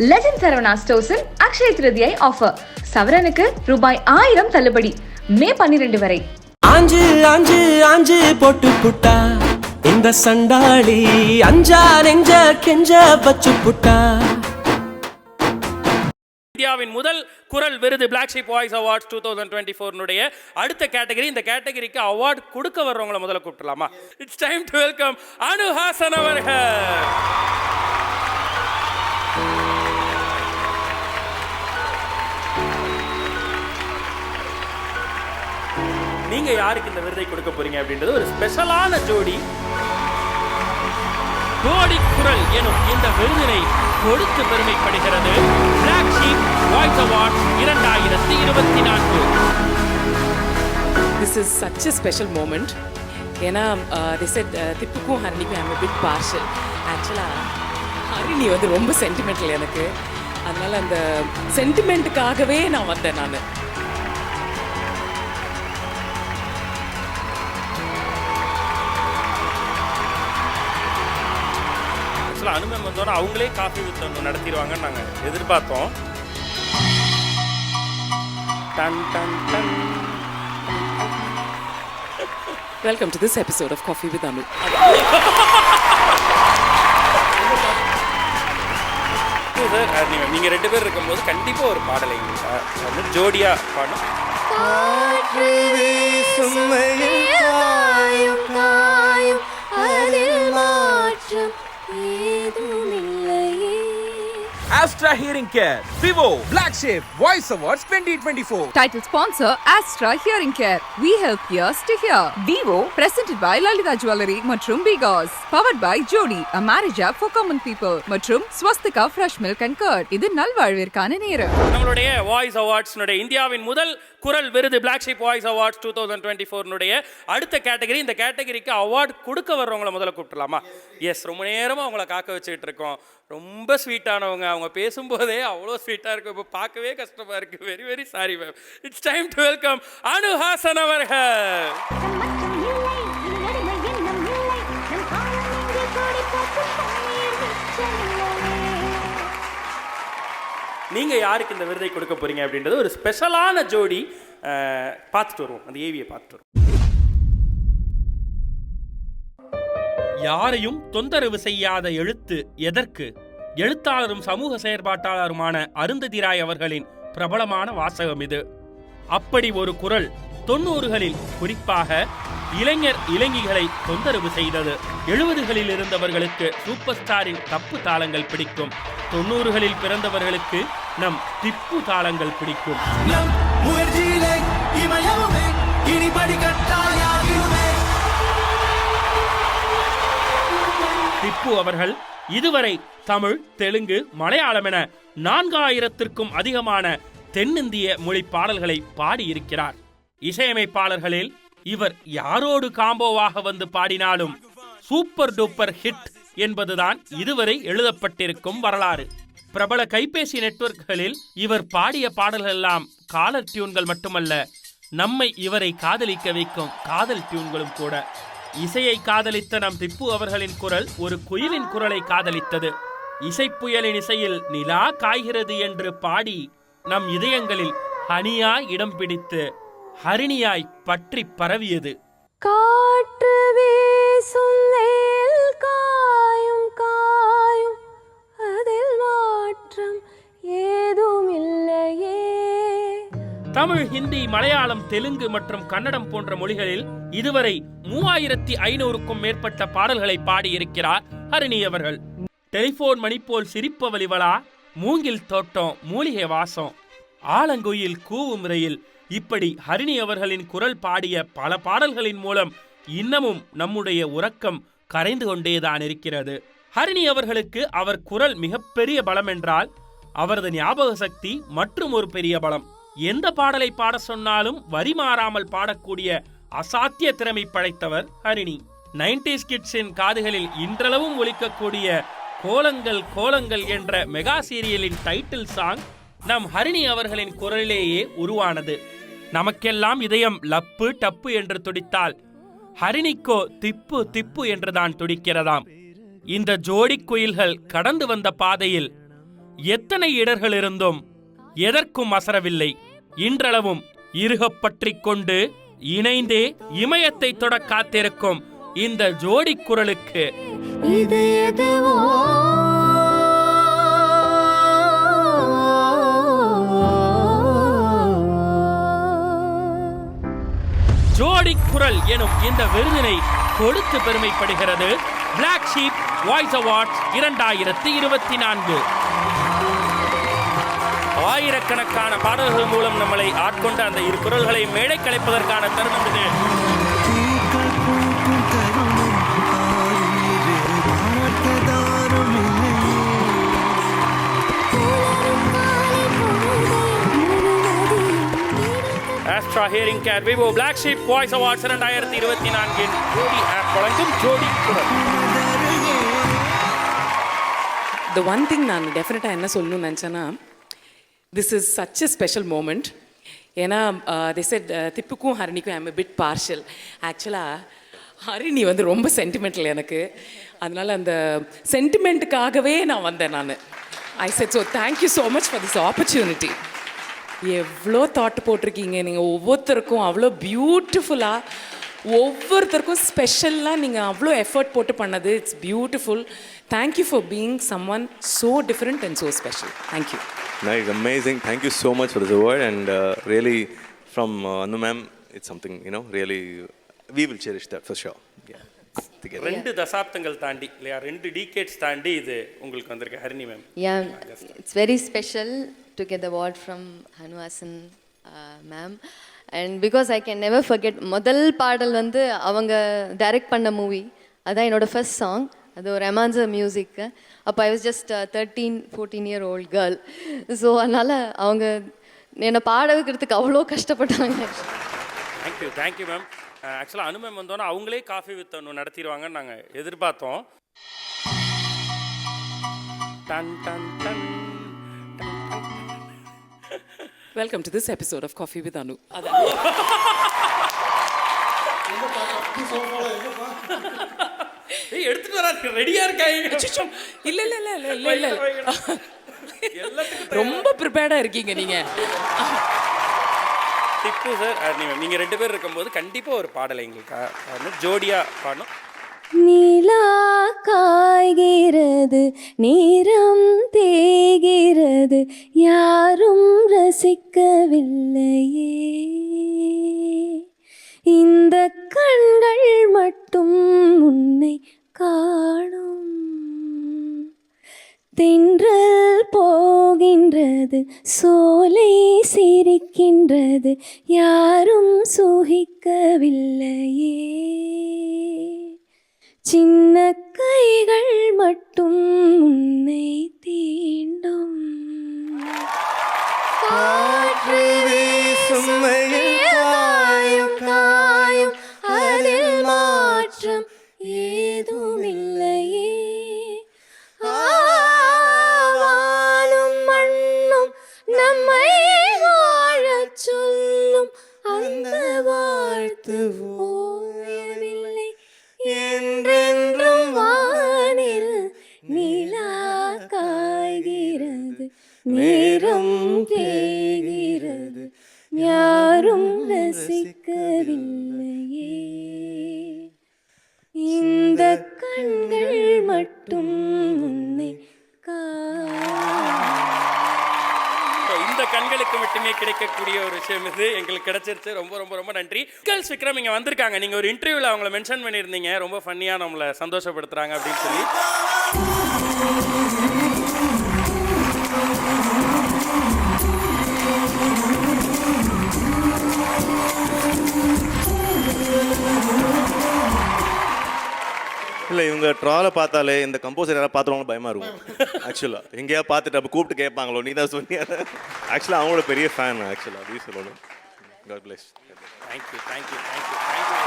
Legend Saravana ஸ்டோர்ஸின் Akshaya Tritiya offer. சவரனுக்கு ரூபாய் 1000 தள்ளுபடி. மே 12 வரை. ஆஞ்சு ஆஞ்சு ஆஞ்சு போட்டு புட்டா இந்த சண்டாளி அஞ்சா நெஞ்ச கெஞ்ச பச்சு புட்டா. இந்தியாவின் முதல் குரல் விருது Black Sheep Voice Awards 2024 அடுத்த கேட்டகரி. இந்த கேட்டகரிக்கு அவார்ட் கொடுக்க வர்றவங்களை முதல்ல கூப்பிடலாமா? It's time to welcome Anu Haasan அவர்கள். நீங்க யாருக்கு இந்த விருதை கொடுக்க போறீங்க அப்படின்றது ஒரு ஸ்பெஷலான ஜோடி குரல் எனும் இந்த விருதினை கொடுத்து பெருமைப்படுகிறது Black Sheep Voice Awards 2024. This is such a special moment. ஏன்னா they said திப்புக்கும் ஹரிணிக்கும் I'm a bit partial. ஆக்சுவலாக ஹரிணி வந்து ரொம்ப சென்டிமெண்டல் எனக்கு. அதனால் அந்த சென்டிமெண்ட்டுக்காகவே நான் வந்தேன். நான் அனுமதி வந்தோன்னா அவங்களே காஃபி வித் ஒன்று நடத்திடுவாங்கன்னு நாங்கள் எதிர்பார்த்தோம். Welcome to this episode of coffee with Anu. Sir நீங்கள் 2 பேர் இருக்கும்போது கண்டிப்பாக ஒரு பாடலை ஜோடியா பாடணும். Astra Hearing Care, Vivo, Black Sheep Voice Awards 2024. Title sponsor Astra Hearing Care. We help ears to hear. Vivo, presented by Lalita Jewelry மற்றும் Bigos. Powered by Jodi, a marriage app for common people. மற்றும் Swastika Fresh Milk and Curd. இது நல்வாழ்விற்கான நேரம். நம்மளுடைய voice awards இந்தியாவின் முதல் குரல் விருது Black Sheep Voice Awards 2024 அடுத்த கேட்டகரி. இந்த கேட்டகரிக்கு அவார்ட் கொடுக்க வர்றவங்களை முதல்ல கூப்பிடலாமா? எஸ், ரொம்ப நேரமாக அவங்கள காக்க வச்சுக்கிட்டு இருக்கோம். ரொம்ப ஸ்வீட்டானவங்க. அவங்க பேசும்போதே அவ்வளோ ஸ்வீட்டாக இருக்கும். இப்போ பார்க்கவே கஷ்டமாக இருக்குது. Very very sorry ma'am. It's time to welcome Anu Haasan அவர்கள். நீங்கள் யாருக்கு இந்த விருதை கொடுக்க போகிறீங்க அப்படின்றது ஒரு ஸ்பெஷலான ஜோடி. பார்த்துட்டு வருவோம், அந்த ஏவியை பார்த்துட்டு வருவோம். யாரையும் தொந்தரவு செய்யாத எழுத்து எதற்கு? எழுத்தாளரும் சமூக செயற்பாட்டாளருமான அருந்ததி ராய் அவர்களின் பிரபலமான வாசகம் இது. அப்படி ஒரு குரல் 90களில் குறிப்பாக இளைஞர் இளைஞிகளை தொந்தரவு செய்தது. 70களில் இருந்தவர்களுக்கு சூப்பர் ஸ்டாரின் தப்பு தாளங்கள் பிடிக்கும். 90களில் பிறந்தவர்களுக்கு நம் திப்பு தாளங்கள் பிடிக்கும். திப்பு அவர்கள் இதுவரை தமிழ், தெலுங்கு, மலையாளம் என 4000த்திற்கும் அதிகமான தென்னிந்திய மொழி பாடல்களை பாடியிருக்கிறார். இசையமைப்பாளர்களில் இவர் யாரோடு காம்போவாக வந்து பாடினாலும் சூப்பர் டூப்பர் ஹிட் என்பதுதான் இதுவரை எழுதப்பட்டிருக்கும் வரலாறு. பிரபல கைபேசி நெட்வொர்க்குகளில் இவர் பாடிய பாடல்கள் எல்லாம் காலர் டியூன்கள் மட்டுமல்ல, நம்மை இவரை காதலிக்க வைக்கும் காதல் டியூன்களும் கூட. இசையை காதலித்த நம் திப்பு அவர்களின் குரல் ஒரு குயிலின் குரலை காதலித்தது. இசைப்புயலின் இசையில் நிலா காய்கிறது என்று பாடி நம் இதயங்களில் ஹனியாய் இடம் பிடித்து ஹரிணியாய் பற்றி பரவியது. காற்று வீசும் காயும் காயும் அதில் மாற்றம் ஏதும் இல்லையே. தமிழ், ஹிந்தி, மலையாளம், தெலுங்கு மற்றும் கன்னடம் போன்ற மொழிகளில் இதுவரை 3500க்கும் மேற்பட்ட பாடல்களை பாடியிருக்கிறார் ஹரிணி அவர்கள். டெலிபோன் மணி போல் சிரிப்பவளிவளா, மூங்கில் தோட்டம், மூலிகை வாசம், ஆலங்குயில் கூவும் ரயில், இப்படி ஹரிணி அவர்களின் குரல் பாடிய பல பாடல்களின் மூலம் இன்னமும் நம்முடைய உறக்கம் கரைந்து கொண்டேதான் இருக்கிறது. ஹரிணி அவர்களுக்கு அவர் குரல் மிகப்பெரிய பலம் என்றால் அவரது ஞாபக சக்தி மற்றும் ஒரு பெரிய பலம். எந்த பாடலை பாட சொன்னாலும் வரி மாறாமல் பாடக்கூடிய அசாத்திய திறமை படைத்தவர் ஹரிணி. 90s கிட்ஸின் காதுகளில் இன்றளவும் ஒலிக்கக்கூடிய கோலங்கள் கோலங்கள் என்ற மெகா சீரியலின் டைட்டில் சாங் நம் ஹரிணி அவர்களின் குரலிலேயே உருவானது. நமக்கெல்லாம் இதயம் லப்பு டப்பு என்று துடித்தால் ஹரிணிக்கோ திப்பு திப்பு என்றுதான் துடிக்கிறதாம். இந்த ஜோடி குயில்கள் கடந்து வந்த பாதையில் எத்தனை இடர்கள் இருந்தும் எதற்கும் அசரவில்லை. இன்றளவும் இறுகப் பற்றிக் கொண்டு இணைந்தே இமயத்தை தொட காத்திருக்கும் இந்த ஜோடி குரலுக்கு இது எதுவோ ஜோடி குரல் எனும் இந்த விருதினை கொடுத்து பெருமைப்படுகிறது Black Sheep வாய்ஸ் அவார்ட்ஸ் 2024. ஆயிரக்கணக்கான பாடல்கள் மூலம் நம்மளை ஆட்கொண்ட அந்த இரு குரல்களை மேடை கலைப்பதற்கான தருணம் இது. Astra Hearing Care Vivo Black Sheep Voice Awards 2024 ஜோடி ஆப் வழங்கும் ஜோடி குரல். The one thing நான் டெஃபினட்டாக என்ன சொல்லணும்னு நினச்சேன்னா, this is such a special moment. ஏன்னா திப்புக்கும் ஹரிணிக்கும் ஐம் பிட் பார்ஷியல். ஆக்சுவலாக ஹரிணி வந்து ரொம்ப சென்டிமெண்டல் எனக்கு. அதனால் அந்த சென்டிமெண்ட்டுக்காகவே நான் வந்தேன். ஐ set so thank you so much for this opportunity. எவ்வளோ தாட் போட்டிருக்கீங்க நீங்கள் ஒவ்வொருத்தருக்கும், அவ்வளோ பியூட்டிஃபுல்லாக, ஒவ்வொருத்தருக்கும் ஸ்பெஷலாக நீங்கள் அவ்வளோ எஃபர்ட் போட்டு பண்ணது. It's beautiful. Thank you for being someone so different and so special. Thank you. Nice, amazing. Thank you so much for this award, and really from Anu ma'am, it's something, really we will cherish that for sure. Yeah. Together. 2 தசாப்தங்கள் தாண்டி இல்லையா, 2 decades தாண்டி இது உங்களுக்கு வந்திருக்கு Harini ma'am. Yeah, it's very special to get the award from Hanu Hassan ma'am, and because I can never forget முதல் பாடல் வந்து அவங்க டைரக்ட் பண்ண மூவி, அதான் என்னோட ஃபர்ஸ்ட் சாங். அது ஒரு ரொமான்ஸ் மியூசிக். அப்போ I was just 13-14 year old girl. So அதனால் அவங்க என்னை பாட வைக்கிறதுக்கு அவ்வளோ கஷ்டப்பட்டாங்க. Thank you ma'am. ஆக்சுவலாக அனு மேம் வந்தோன்னா அவங்களே காஃபி வித் அனு நடத்திடுவாங்கன்னு நாங்கள் எதிர்பார்த்தோம். டன் டன் டன். Welcome to this episode of coffee with Anu. எடுத்துட்டு வராது ரெடியா இருக்காங்க. இல்ல இல்ல இல்ல இல்ல இல்ல இல்ல, ரொம்ப ப்ரிப்பேர்டா இருக்கீங்க நீங்க. திப்பு சார், நீங்க 2 பேர் இருக்கும்போது கண்டிப்பா ஒரு பாடலை எங்களுக்கு ஜோடியா பாடணும். நிலா காய்கிறது, நேரம் தேய்கிறது, யாரும் ரசிக்கவில்லையே, இந்த கண்கள் மட்டும் உன்னை காணும். தென்றல் போகின்றது, சோலை சிரிக்கின்றது, யாரும் சுகிக்கவில்லையே, சின்ன கைகள் மட்டும் உன்னை தீண்டும். காற்று வீசும் காயும் காயும், அதில் மாற்றம் ஏதுமில்லையே, வானும் மண்ணும் நம்மை வாழச் சொல்லும், அந்த வாழ்த்து ஓயவில்லை என்றென்றும். வானில் நிலா காய்கிறது, நேரம் தேய்கிறது, யாரும் ரசிக்கவில்லையே, இந்த கண்கள் மட்டும் உன்னை இந்த கண்களுக்கு மட்டுமே கிடைக்கக்கூடிய ஒரு விஷயம் இது எங்களுக்கு கிடைச்சிருச்சு. ரொம்ப ரொம்ப ரொம்ப நன்றி. கேர்ள்ஸ் விக்ரம் இங்கே வந்திருக்காங்க. நீங்கள் ஒரு இன்டர்வியூவில் அவங்கள மென்ஷன் பண்ணியிருந்தீங்க, ரொம்ப ஃபன்னியாக நம்மளை சந்தோஷப்படுத்துகிறாங்க அப்படின்னு சொல்லி. இல்லை, இவங்க ட்ராலை பார்த்தாலே இந்த கம்போசர் யாராவது பார்த்துருவாங்க பயமாக இருக்கும். ஆக்சுவலாக எங்கேயா பார்த்துட்டு அப்போ கூப்பிட்டு கேட்பாங்களோ, நீ தான் சொன்னியா. ஆக்சுவலாக அவங்களோட பெரிய ஃபேன். ஆக்சுவலாக அப்படி சொல்லணும். God bless. Thank you thank you thank you thank you.